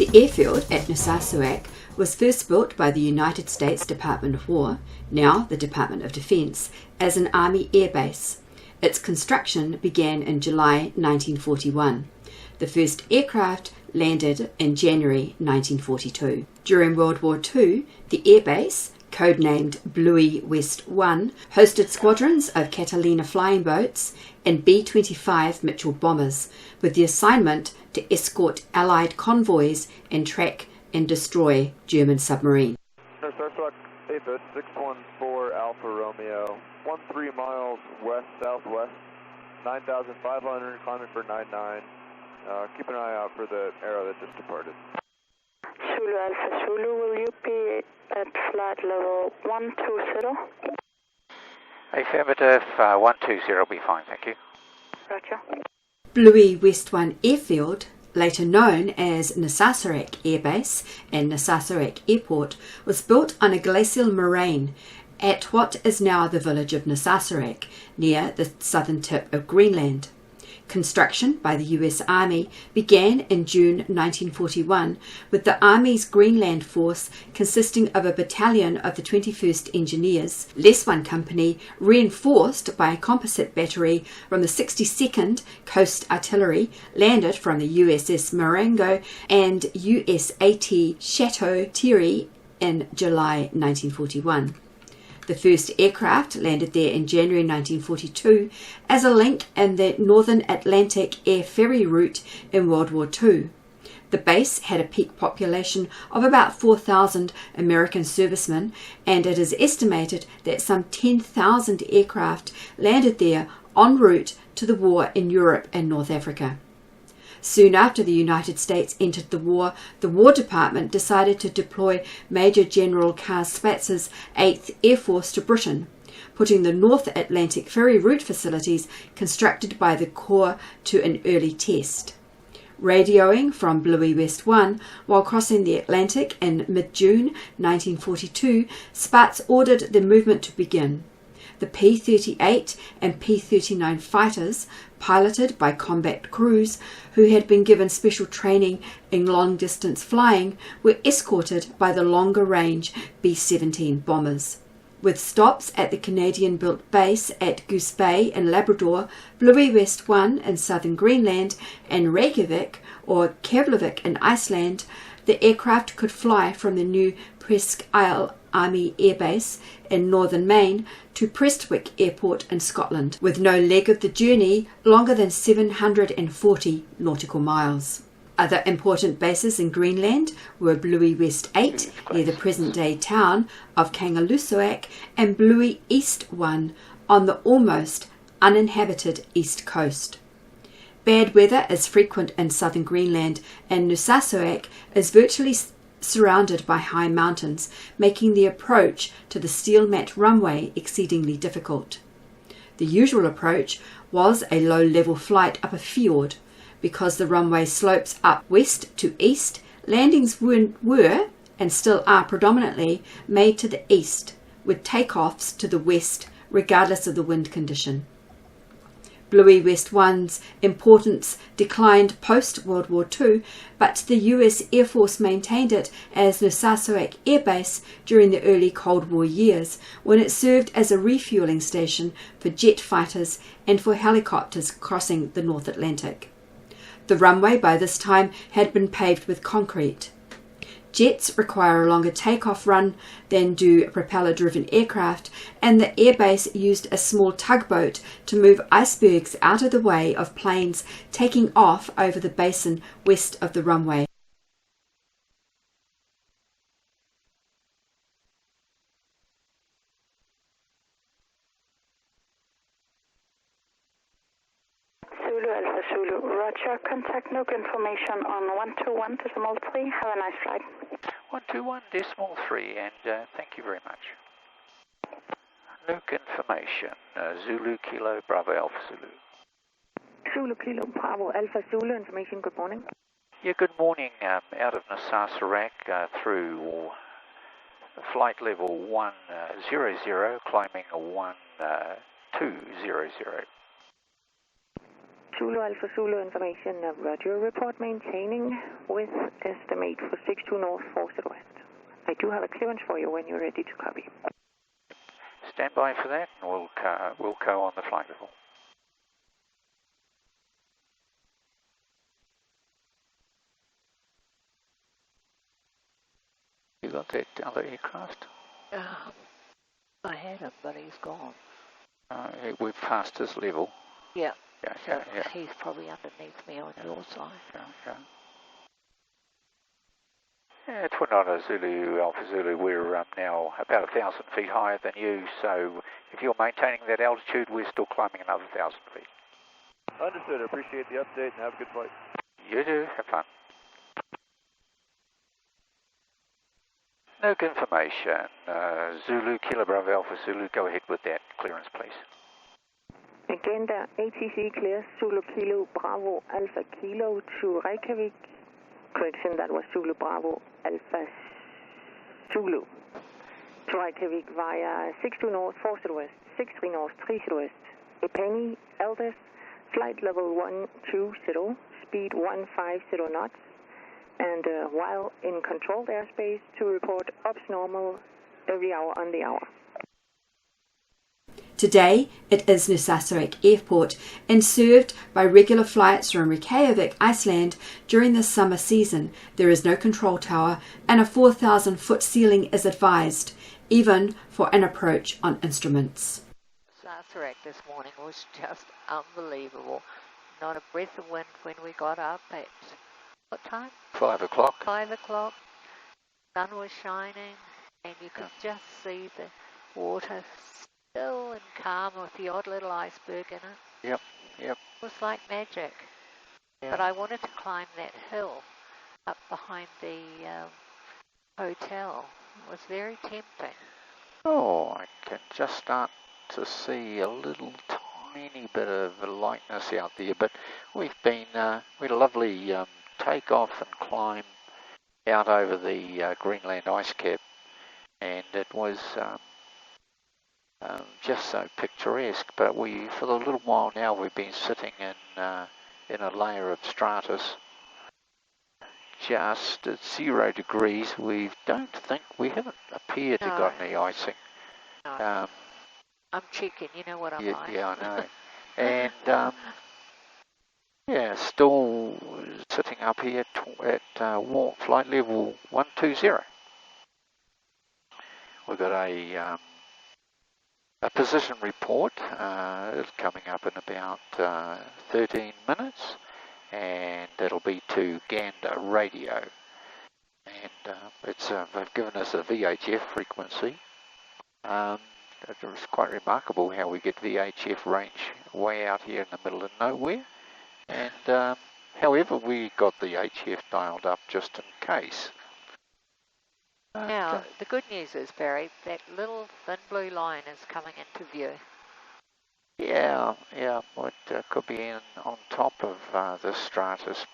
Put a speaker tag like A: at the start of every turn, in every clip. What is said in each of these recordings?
A: The airfield at Narsarsuaq was first built by the United States Department of War, now the Department of Defense, as an Army air base. Its construction began in July 1941. The first aircraft landed in January 1942. During World War II, the airbase, codenamed Bluey West 1, hosted squadrons of Catalina flying boats and B-25 Mitchell bombers, with the assignment to escort Allied convoys and track and destroy German submarines.
B: Narsarsuaq, AFID 614 Alpha Romeo, 13 miles west-southwest, 9,500, climbing for 99. Keep an eye out for the arrow that just departed.
C: Zulu Alpha Zulu, will you be at flight level 120?
D: Affirmative, 120 will be fine, thank you.
C: Roger.
A: Bluey West 1 airfield, later known as Narsarsuaq Air Base and Narsarsuaq Airport, was built on a glacial moraine at what is now the village of Narsarsuaq, near the southern tip of Greenland. Construction by the US Army began in June 1941 with the Army's Greenland force consisting of a battalion of the 21st Engineers, less one company reinforced by a composite battery from the 62nd Coast Artillery, landed from the USS Marengo and US-AT Chateau Thierry in July 1941. The first aircraft landed there in January 1942 as a link in the Northern Atlantic air ferry route in World War II. The base had a peak population of about 4,000 American servicemen, and it is estimated that some 10,000 aircraft landed there en route to the war in Europe and North Africa. Soon after the United States entered the War Department decided to deploy Major General Carl Spatz's 8th Air Force to Britain, putting the North Atlantic ferry route facilities constructed by the Corps to an early test. Radioing from Bluey West 1 while crossing the Atlantic in mid-June 1942, Spatz ordered the movement to begin. The P-38 and P-39 fighters, piloted by combat crews who had been given special training in long-distance flying, were escorted by the longer-range B-17 bombers. With stops at the Canadian-built base at Goose Bay in Labrador, Bluey West 1 in southern Greenland, and Reykjavik or Keflavik in Iceland, the aircraft could fly from the new Presque Isle Army Air Base in northern Maine to Prestwick Airport in Scotland, with no leg of the journey longer than 740 nautical miles. Other important bases in Greenland were Bluey West 8 near the present-day town of Kannad-405 and Bluey East 1 on the almost uninhabited east coast. Bad weather is frequent in southern Greenland, and Narsarsuaq is virtually surrounded by high mountains, making the approach to the steel mat runway exceedingly difficult. The usual approach was a low-level flight up a fjord. Because the runway slopes up west to east, landings were and still are predominantly made to the east, with takeoffs to the west regardless of the wind condition. Bluey West 1's importance declined post-World War II, but the US Air Force maintained it as Narsarsuaq Air Base during the early Cold War years, when it served as a refueling station for jet fighters and for helicopters crossing the North Atlantic. The runway by this time had been paved with concrete. Jets require a longer takeoff run than do propeller-driven aircraft, and the airbase used a small tugboat to move icebergs out of the way of planes taking off over the basin west of the runway.
C: Zulu Alpha Zulu, Roger. Contact NOC information on 121.3. Have a nice flight.
D: 121.3, and thank you very much. NOC information, Zulu Kilo Bravo Alpha Zulu.
C: Zulu Kilo Bravo Alpha Zulu, information, good morning.
D: Yeah, good morning. Out of Narsarsuaq through flight level 100, climbing 1200.
C: Zulu Alpha Zulu information, Roger, report maintaining with estimate for 62 north, 4 west. I do have a clearance for you when you're ready to copy.
D: Stand by for that, and we'll go on the flight level. You got that other aircraft?
E: I had him, but he's gone.
D: We've passed his level.
E: Yeah.
D: Yeah.
E: He's probably underneath me on your side.
D: Yeah, Twin Otter Zulu Alpha Zulu, we're now about 1,000 feet higher than you, so if you're maintaining that altitude, we're still climbing another 1,000 feet.
B: Understood. Appreciate the update and have a good flight.
D: You do. Have fun. No information. Zulu Kilo Bravo Alpha Zulu, go ahead with that clearance, please.
C: Again, the ATC clears Zulu Kilo Bravo Alpha Kilo to Reykjavik. Correction, that was Zulu Bravo Alpha Zulu to Reykjavik via 62 north, 4 west, 63 north, 3 west. Epeni, Elders, flight level 120, speed 150 knots, and while in controlled airspace to report ops normal every hour on the hour.
A: Today, it is Narsarsuaq Airport and served by regular flights from Reykjavik, Iceland during the summer season. There is no control tower and a 4,000-foot ceiling is advised, even for an approach on instruments.
E: Narsarsuaq this morning was just unbelievable. Not a breath of wind when we got up at, what time?
D: 5 o'clock.
E: 5 o'clock. Sun was shining and you could just see the water still and calm with the odd little iceberg in it.
D: Yep.
E: It was like magic.
D: Yeah.
E: But I wanted to climb that hill up behind the hotel. It was very tempting.
D: Oh, I can just start to see a little tiny bit of lightness out there, but we've been, we had a lovely take-off and climb out over the Greenland ice cap, and it was just so picturesque. But for a little while now, we've been sitting in a layer of stratus, just at 0 degrees. We haven't appeared to got any icing.
E: No. I'm checking, you know what I'm like.
D: Yeah, I know. And still sitting up here at flight level 120. We've got a position report. It's coming up in about 13 minutes, and it'll be to Gander radio. And they've given us a VHF frequency. It's quite remarkable how we get VHF range way out here in the middle of nowhere. And however, we got the HF dialed up just in case.
E: Now, the good news is, Barry, that little thin blue line is coming into view.
D: Yeah, it could be on top of the stratus,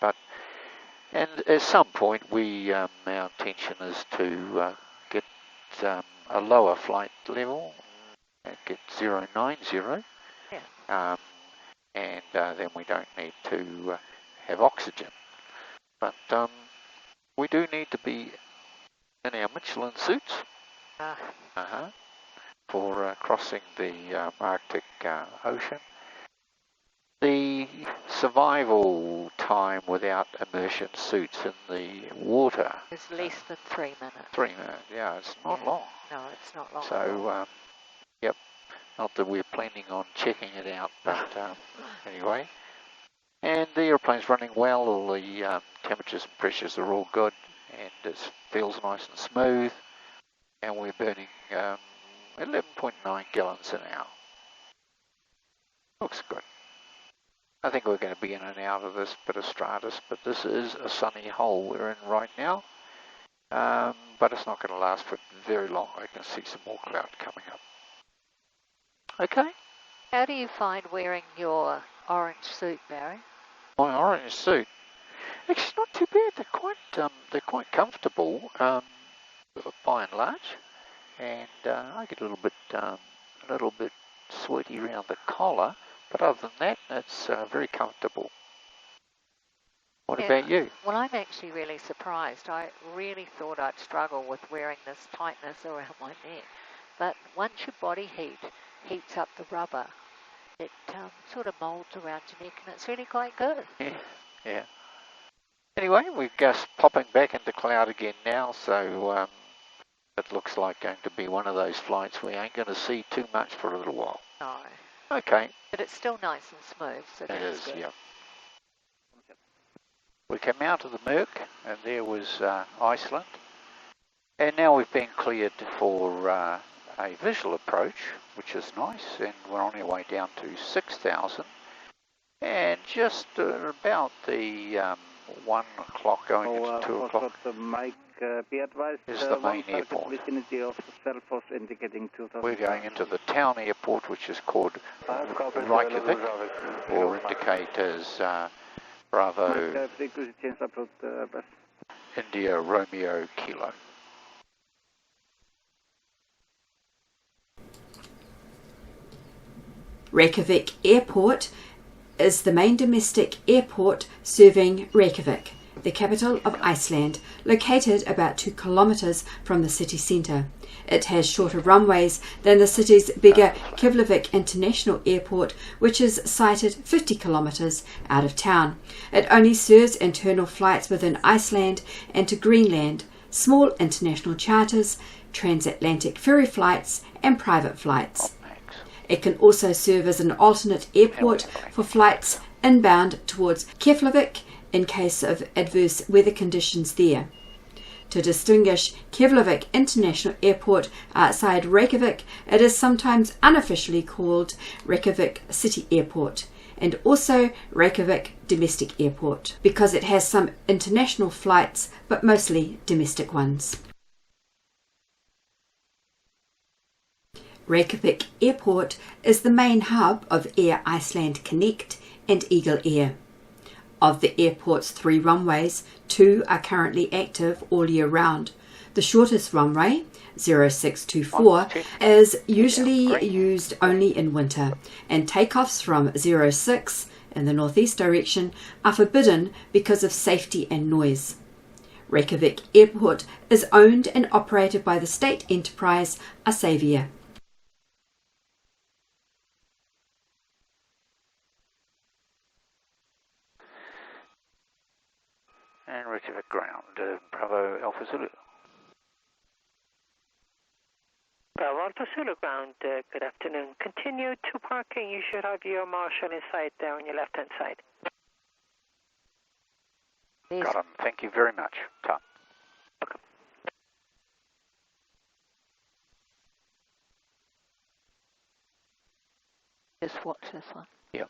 D: and at some point our intention is to get a lower flight level, get 090, and then we don't need to have oxygen. But we do need to be in our Michelin suits for crossing the Arctic Ocean. The survival time without immersion suits in the water
E: is less than 3 minutes.
D: 3 minutes, yeah, it's not long.
E: No, it's not long.
D: So, not that we're planning on checking it out, but anyway. And the airplane's running well, all the temperatures and pressures are all good, and it feels nice and smooth, and we're burning 11.9 gallons an hour. Looks good. I think we're going to be in and out of this bit of stratus, but this is a sunny hole we're in right now, but it's not going to last for very long. I can see some more cloud coming up. Okay.
E: How do you find wearing your orange suit, Barry?
D: My orange suit? Actually, not too bad. They're quite comfortable, by and large, and I get a little bit sweaty around the collar, But other than that, it's very comfortable. What about you?
E: Well, I'm actually really surprised. I really thought I'd struggle with wearing this tightness around my neck. But once your body heats up the rubber, it sort of molds around your neck, and it's really quite good.
D: Yeah. Anyway, we're just popping back into cloud again now, so it looks like going to be one of those flights we ain't going to see too much for a little while.
E: No.
D: Okay.
E: But it's still nice and smooth, so
D: It is,
E: good.
D: yeah. We came out of the BIRK, and there was Iceland. And now we've been cleared for a visual approach, which is nice, and we're on our way down to 6,000. And just about the 1 o'clock going into 2 o'clock is the main airport. We're going into the town airport, which is called Reykjavik, or indicate as Bravo India Romeo Kilo.
A: Reykjavik Airport is the main domestic airport serving Reykjavik, the capital of Iceland, located about 2 kilometres from the city centre. It has shorter runways than the city's bigger Keflavik International Airport, which is sited 50 kilometres out of town. It only serves internal flights within Iceland and to Greenland, small international charters, transatlantic ferry flights and private flights. It can also serve as an alternate airport for flights inbound towards Keflavik in case of adverse weather conditions there. To distinguish Keflavik International Airport outside Reykjavik, it is sometimes unofficially called Reykjavik City Airport and also Reykjavik Domestic Airport because it has some international flights but mostly domestic ones. Reykjavik Airport is the main hub of Air Iceland Connect and Eagle Air. Of the airport's 3 runways, 2 are currently active all year round. The shortest runway, 0624, is usually used only in winter, and takeoffs from 06 in the northeast direction are forbidden because of safety and noise. Reykjavik Airport is owned and operated by the state enterprise Asavia.
D: And Reykjavik ground, Bravo Alpha Zulu.
C: Bravo Alpha Zulu ground, good afternoon. Continue to parking. You should have your marshal in sight there on your left-hand side.
D: Got him. Thank you very much, Tom.
C: Okay.
E: Just watch this one.
D: Yep.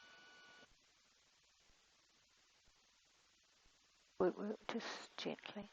E: Just gently.